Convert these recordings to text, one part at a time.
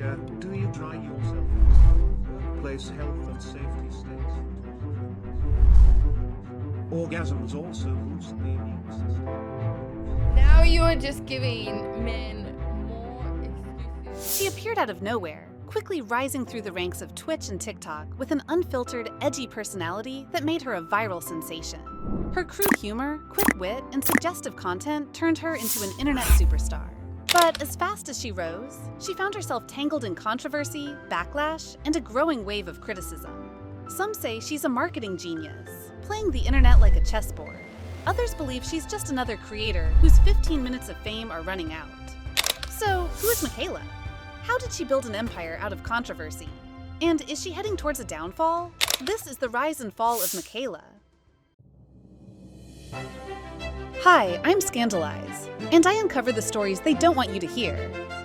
Do you try yourself? Place health and safety states. Orgasms also boost the immune system. Now you are just giving men more excuses. She appeared out of nowhere, quickly rising through the ranks of Twitch and TikTok with an unfiltered, edgy personality that made her a viral sensation. Her crude humor, quick wit, and suggestive content turned her into an internet superstar. But as fast as she rose, she found herself tangled in controversy, backlash, and a growing wave of criticism. Some say she's a marketing genius, playing the internet like a chessboard. Others believe she's just another creator whose 15 minutes of fame are running out. So, who is Mikaylah? How did she build an empire out of controversy? And is she heading towards a downfall? This is the rise and fall of Mikaylah. Hi, I'm Scandalize, and I uncover the stories they don't want you to hear.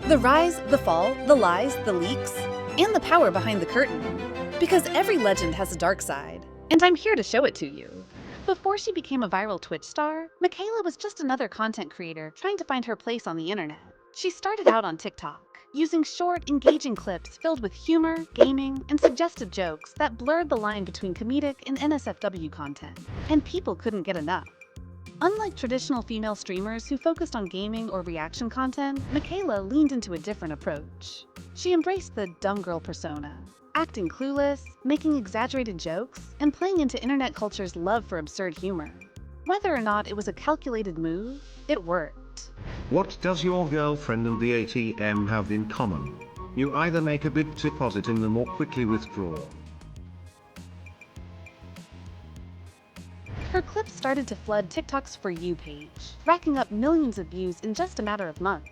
The rise, the fall, the lies, the leaks, and the power behind the curtain. Because every legend has a dark side, and I'm here to show it to you. Before she became a viral Twitch star, Mikaylah was just another content creator trying to find her place on the internet. She started out on TikTok, using short, engaging clips filled with humor, gaming, and suggestive jokes that blurred the line between comedic and NSFW content, and people couldn't get enough. Unlike traditional female streamers who focused on gaming or reaction content, Mikaylah leaned into a different approach. She embraced the dumb girl persona, acting clueless, making exaggerated jokes, and playing into internet culture's love for absurd humor. Whether or not it was a calculated move, it worked. What does your girlfriend and the ATM have in common? You either make a big deposit in them or quickly withdraw. Her clips started to flood TikTok's For You page, racking up millions of views in just a matter of months.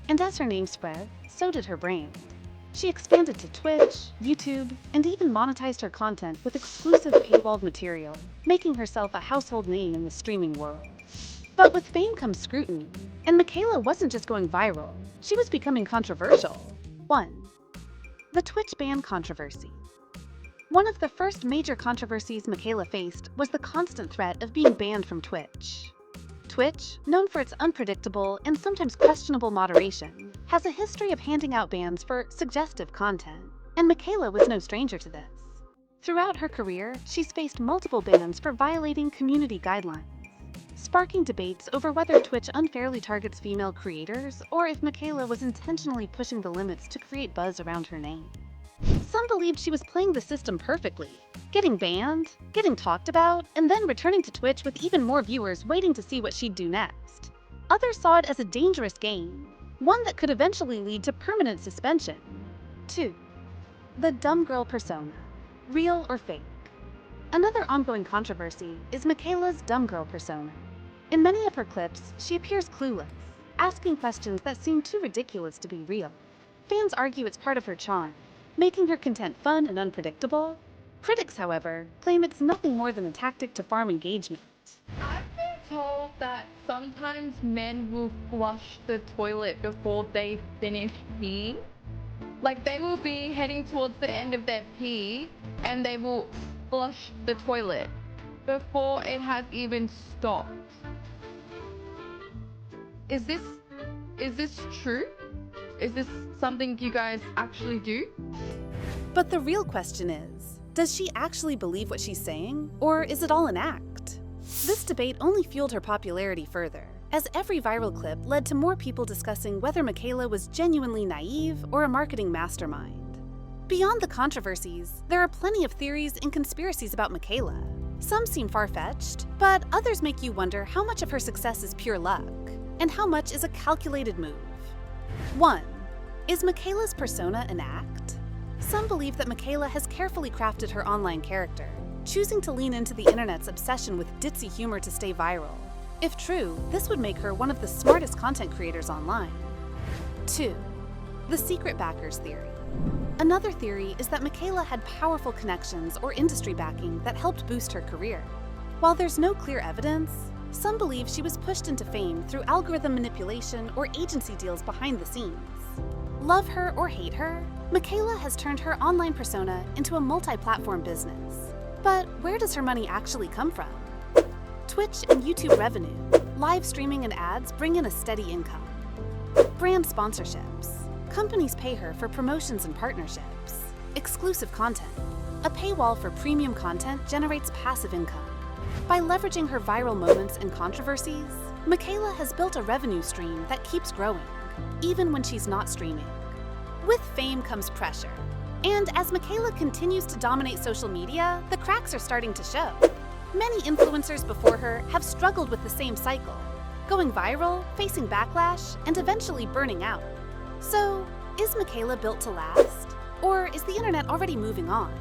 And as her name spread, so did her brand. She expanded to Twitch, YouTube, and even monetized her content with exclusive paywalled material, making herself a household name in the streaming world. But with fame comes scrutiny, and Mikaylah wasn't just going viral, she was becoming controversial. 1. The Twitch ban controversy. One of the first major controversies Mikaylah faced was the constant threat of being banned from Twitch. Twitch, known for its unpredictable and sometimes questionable moderation, has a history of handing out bans for suggestive content, and Mikaylah was no stranger to this. Throughout her career, she's faced multiple bans for violating community guidelines, sparking debates over whether Twitch unfairly targets female creators or if Mikaylah was intentionally pushing the limits to create buzz around her name. Some believed she was playing the system perfectly, getting banned, getting talked about, and then returning to Twitch with even more viewers waiting to see what she'd do next. Others saw it as a dangerous game, one that could eventually lead to permanent suspension. 2. The dumb girl persona. Real or fake? Another ongoing controversy is Mikaylah's dumb girl persona. In many of her clips, she appears clueless, asking questions that seem too ridiculous to be real. Fans argue it's part of her charm, making her content fun and unpredictable. Critics, however, claim it's nothing more than a tactic to farm engagement. I've been told that sometimes men will flush the toilet before they finish peeing. Like they will be heading towards the end of their pee and they will flush the toilet before it has even stopped. Is this true? Is this something you guys actually do? But the real question is, does she actually believe what she's saying, or is it all an act? This debate only fueled her popularity further, as every viral clip led to more people discussing whether Mikaylah was genuinely naive or a marketing mastermind. Beyond the controversies, there are plenty of theories and conspiracies about Mikaylah. Some seem far-fetched, but others make you wonder how much of her success is pure luck, and how much is a calculated move. 1. Is Mikaylah's persona an act? Some believe that Mikaylah has carefully crafted her online character, choosing to lean into the internet's obsession with ditzy humor to stay viral. If true, this would make her one of the smartest content creators online. 2. The secret backers theory. Another theory is that Mikaylah had powerful connections or industry backing that helped boost her career. While there's no clear evidence, some believe she was pushed into fame through algorithm manipulation or agency deals behind the scenes. Love her or hate her, Mikaylah has turned her online persona into a multi-platform business. But where does her money actually come from? Twitch and YouTube revenue, live streaming and ads bring in a steady income. Brand sponsorships, Companies pay her for promotions and partnerships, exclusive content. A paywall for premium content generates passive income. By leveraging her viral moments and controversies, Mikaylah has built a revenue stream that keeps growing, even when she's not streaming. With fame comes pressure. And as Mikaylah continues to dominate social media, the cracks are starting to show. Many influencers before her have struggled with the same cycle, going viral, facing backlash, and eventually burning out. So, is Mikaylah built to last? Or is the internet already moving on?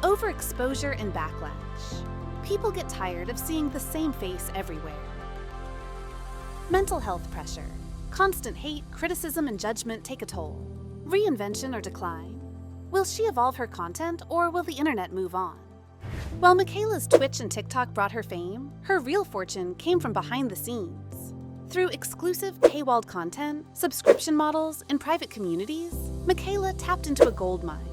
Overexposure and backlash. People get tired of seeing the same face everywhere. Mental health pressure. Constant hate, criticism, and judgment take a toll. Reinvention or decline? Will she evolve her content, or will the internet move on? While Mikaylah's Twitch and TikTok brought her fame, her real fortune came from behind the scenes. Through exclusive paywalled content, subscription models, and private communities, Mikaylah tapped into a gold mine.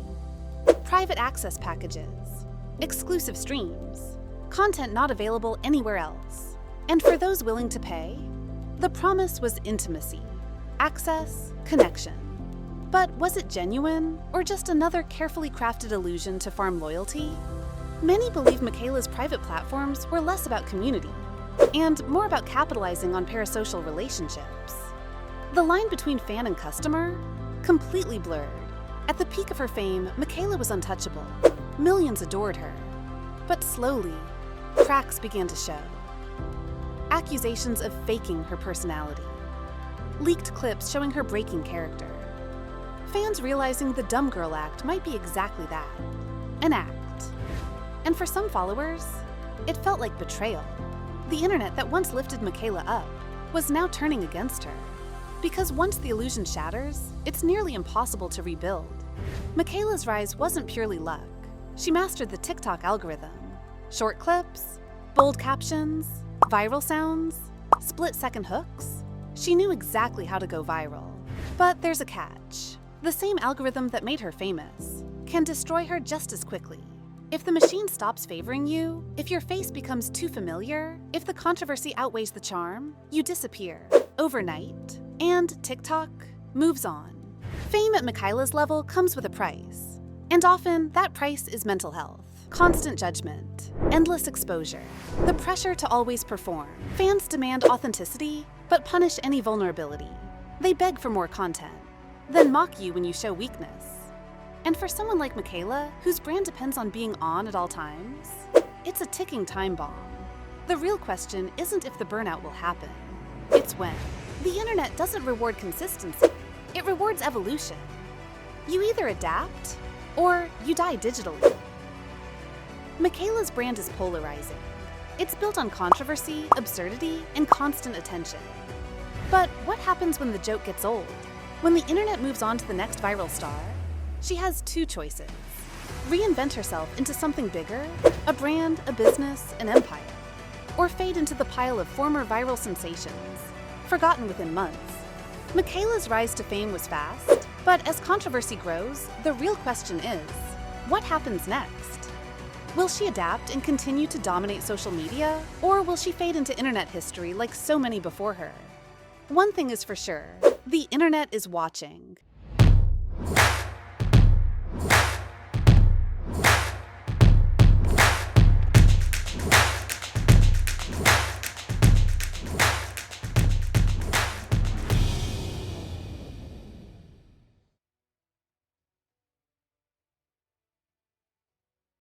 Private access packages, exclusive streams, content not available anywhere else. And for those willing to pay, the promise was intimacy, access, connection. But was it genuine, or just another carefully crafted illusion to farm loyalty? Many believe Mikaylah's private platforms were less about community, and more about capitalizing on parasocial relationships. The line between fan and customer? Completely blurred. At the peak of her fame, Mikaylah was untouchable. Millions adored her. But slowly, cracks began to show. Accusations of faking her personality. Leaked clips showing her breaking character. Fans realizing the dumb girl act might be exactly that, an act. And for some followers, it felt like betrayal. The internet that once lifted Mikaylah up was now turning against her. Because once the illusion shatters, it's nearly impossible to rebuild. Mikaylah's rise wasn't purely luck. She mastered the TikTok algorithm. Short clips, bold captions, viral sounds, split-second hooks. She knew exactly how to go viral. But there's a catch. The same algorithm that made her famous can destroy her just as quickly. If the machine stops favoring you, if your face becomes too familiar, if the controversy outweighs the charm, you disappear overnight. And TikTok moves on. Fame at Mikaylah's level comes with a price. And often, that price is mental health, constant judgment, endless exposure, the pressure to always perform. Fans demand authenticity, but punish any vulnerability. They beg for more content, then mock you when you show weakness. And for someone like Mikaylah, whose brand depends on being on at all times, it's a ticking time bomb. The real question isn't if the burnout will happen, it's when. The internet doesn't reward consistency, it rewards evolution. You either adapt, or you die digitally. Mikaylah's brand is polarizing. It's built on controversy, absurdity, and constant attention. But what happens when the joke gets old? When the internet moves on to the next viral star? She has two choices. Reinvent herself into something bigger, a brand, a business, an empire. Or fade into the pile of former viral sensations, forgotten within months. Mikaylah's rise to fame was fast, but as controversy grows, the real question is, what happens next? Will she adapt and continue to dominate social media, or will she fade into internet history like so many before her? One thing is for sure, the internet is watching.